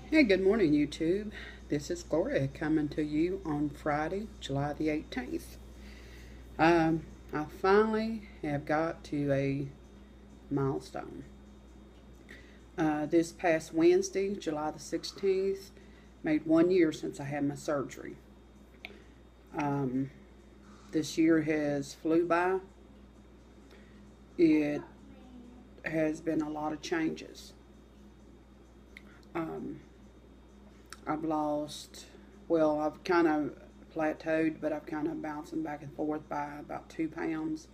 Hey, good morning, YouTube. This is Gloria coming to you on Friday, July the 18th. I finally have got to a milestone. This past Wednesday, July the 16th, made 1 year since I had my surgery. Um, this year has flew by. It has been a lot of changes. Um, I've lost, well, I've kind of plateaued, but I've kind of bouncing back and forth by about 2 pounds.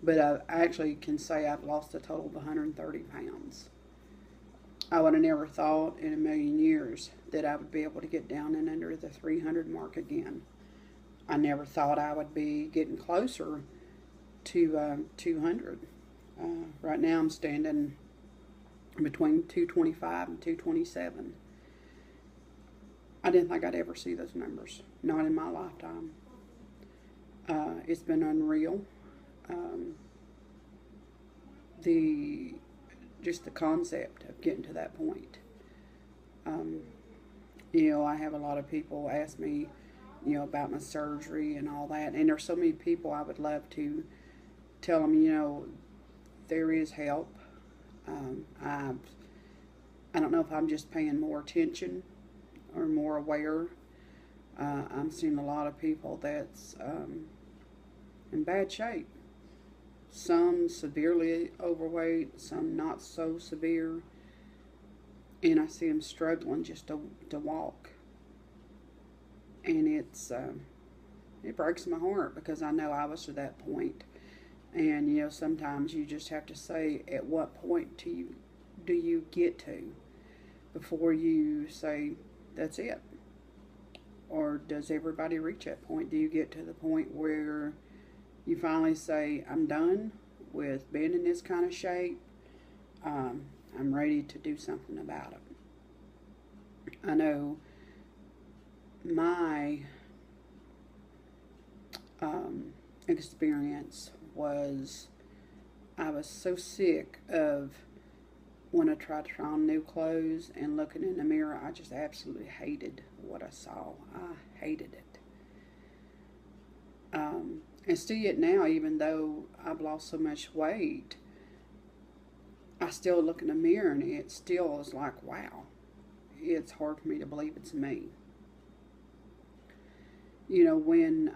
But I actually can say I've lost a total of 130 pounds. I would have never thought in a million years that I would be able to get down and under the 300 mark again. I never thought I would be getting closer to 200. Right now I'm standing between 225 and 227. I didn't think I'd ever see those numbers, not in my lifetime. It's been unreal. Um, the just the concept of getting to that point. Um, I have a lot of people ask me, about my surgery and all that, and there's so many people I would love to tell them, there is help. I don't know if I'm just paying more attention or more aware. I'm seeing a lot of people that's in bad shape. Some severely overweight, some not so severe, and I see them struggling just to walk. And it breaks my heart because I know I was to that point. And sometimes you just have to say, at what point do you get to before you say that's it? Or does everybody reach that point? Do you get to the point where you finally say, I'm done with being in this kind of shape? I'm ready to do something about it. I know my experience was I was so sick of when I tried to try on new clothes and looking in the mirror. I just absolutely hated what I saw. I hated it. And still yet now, even though I've lost so much weight, I still look in the mirror and it still is like, wow, it's hard for me to believe it's me. When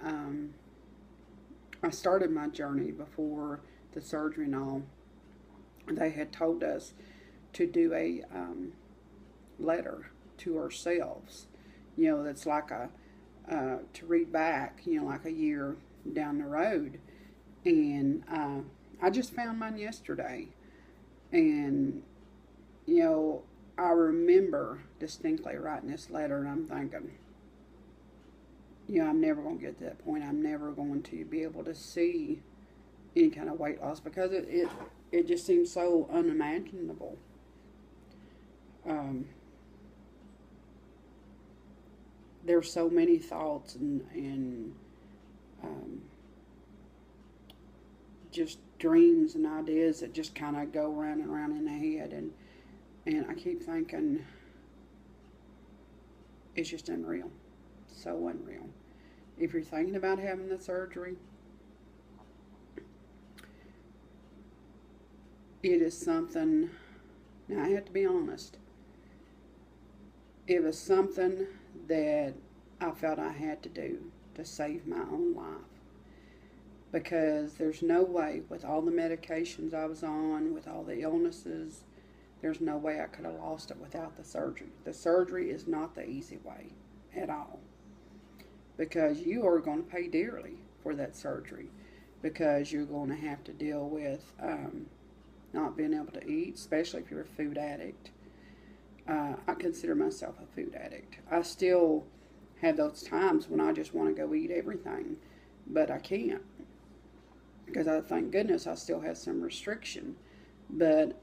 I started my journey before the surgery and all, they had told us to do a letter to ourselves. That's like to read back, like a year down the road. And I just found mine yesterday. And, I remember distinctly writing this letter, and I'm thinking, I'm never going to get to that point. I'm never going to be able to see any kind of weight loss because it just seems so unimaginable. Um, there's so many thoughts and um, just dreams and ideas that just kind of go round and round in the head, and I keep thinking it's just unreal, so unreal. If you're thinking about having the surgery, it is something. Now I have to be honest. It was something that I felt I had to do to save my own life. Because there's no way, with all the medications I was on, with all the illnesses, there's no way I could have lost it without the surgery. The surgery is not the easy way at all. Because you are going to pay dearly for that surgery. Because you're going to have to deal with not being able to eat, especially if you're a food addict. I consider myself a food addict. I still have those times when I just want to go eat everything, but I can't because thank goodness I still have some restriction. But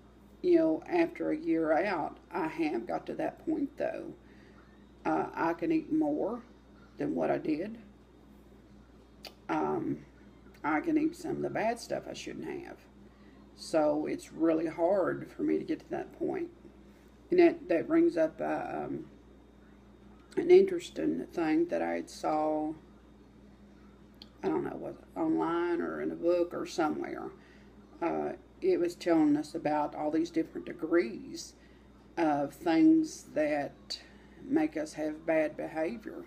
after a year out, I have got to that point though. I can eat more than what I did. I can eat some of the bad stuff I shouldn't have. So it's really hard for me to get to that point. And that brings up an interesting thing that I saw, I don't know, was it online or in a book or somewhere. It was telling us about all these different degrees of things that make us have bad behavior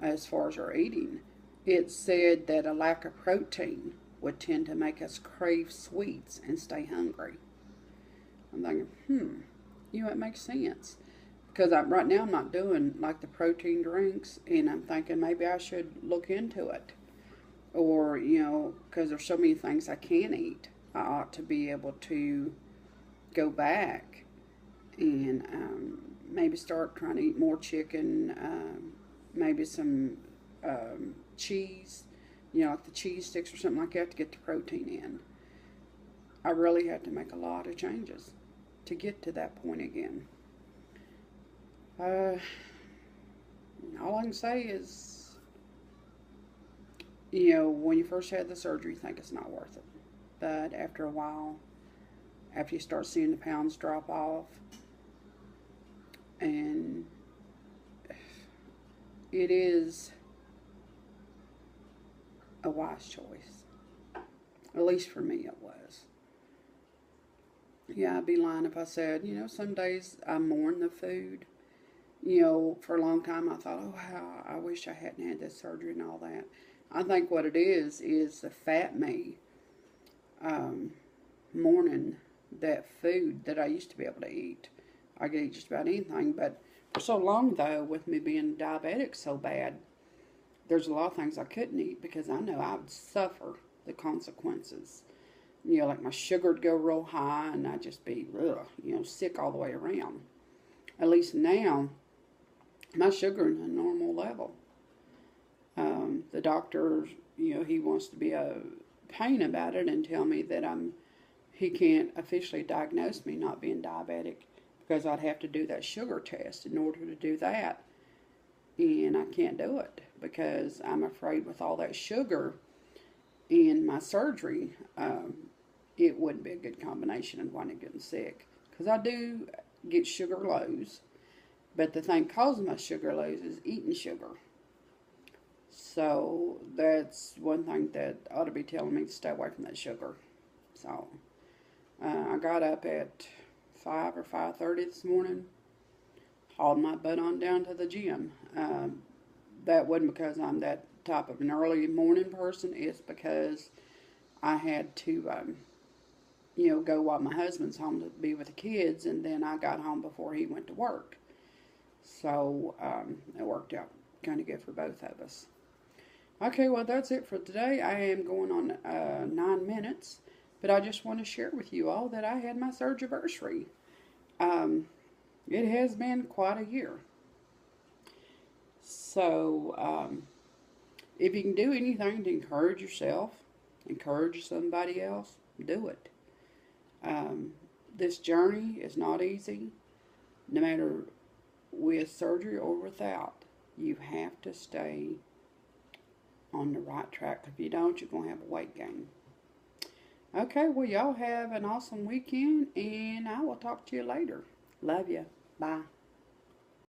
as far as our eating. It said that a lack of protein would tend to make us crave sweets and stay hungry. I'm thinking, it makes sense. Because right now I'm not doing like the protein drinks, and I'm thinking maybe I should look into it. Or, because there's so many things I can't eat, I ought to be able to go back and maybe start trying to eat more chicken, maybe some cheese, like the cheese sticks or something like that to get the protein in. I really had to make a lot of changes to get to that point again. All I can say is, when you first had the surgery, you think it's not worth it. But after a while, after you start seeing the pounds drop off, and it is a wise choice. At least for me it was. Yeah, I'd be lying if I said, some days I mourn the food. For a long time I thought, oh, how I wish I hadn't had this surgery and all that. I think what it is the fat me mourning that food that I used to be able to eat. I could eat just about anything, but for so long, though, with me being diabetic so bad, there's a lot of things I couldn't eat because I know I would suffer the consequences. Like my sugar would go real high and I'd just be, sick all the way around. At least now, my sugar is a normal level. The doctor, he wants to be a pain about it and tell me that he can't officially diagnose me not being diabetic because I'd have to do that sugar test in order to do that. And I can't do it because I'm afraid with all that sugar in my surgery, it wouldn't be a good combination of winding up getting sick. Because I do get sugar lows, but the thing causing my sugar lows is eating sugar. So that's one thing that ought to be telling me to stay away from that sugar. So I got up at 5 or 5:30 this morning, hauled my butt on down to the gym. That wasn't because I'm that type of an early morning person. It's because I had to, go while my husband's home to be with the kids, and then I got home before he went to work. So it worked out kind of good for both of us. Okay, well, that's it for today. I am going on 9 minutes, but I just want to share with you all that I had my surgerversary. It has been quite a year. So, if you can do anything to encourage yourself, encourage somebody else, do it. This journey is not easy, no matter with surgery or without. You have to stay on the right track. If you don't, you're going to have a weight gain. Okay, well, y'all have an awesome weekend, and I will talk to you later. Love you. Bye.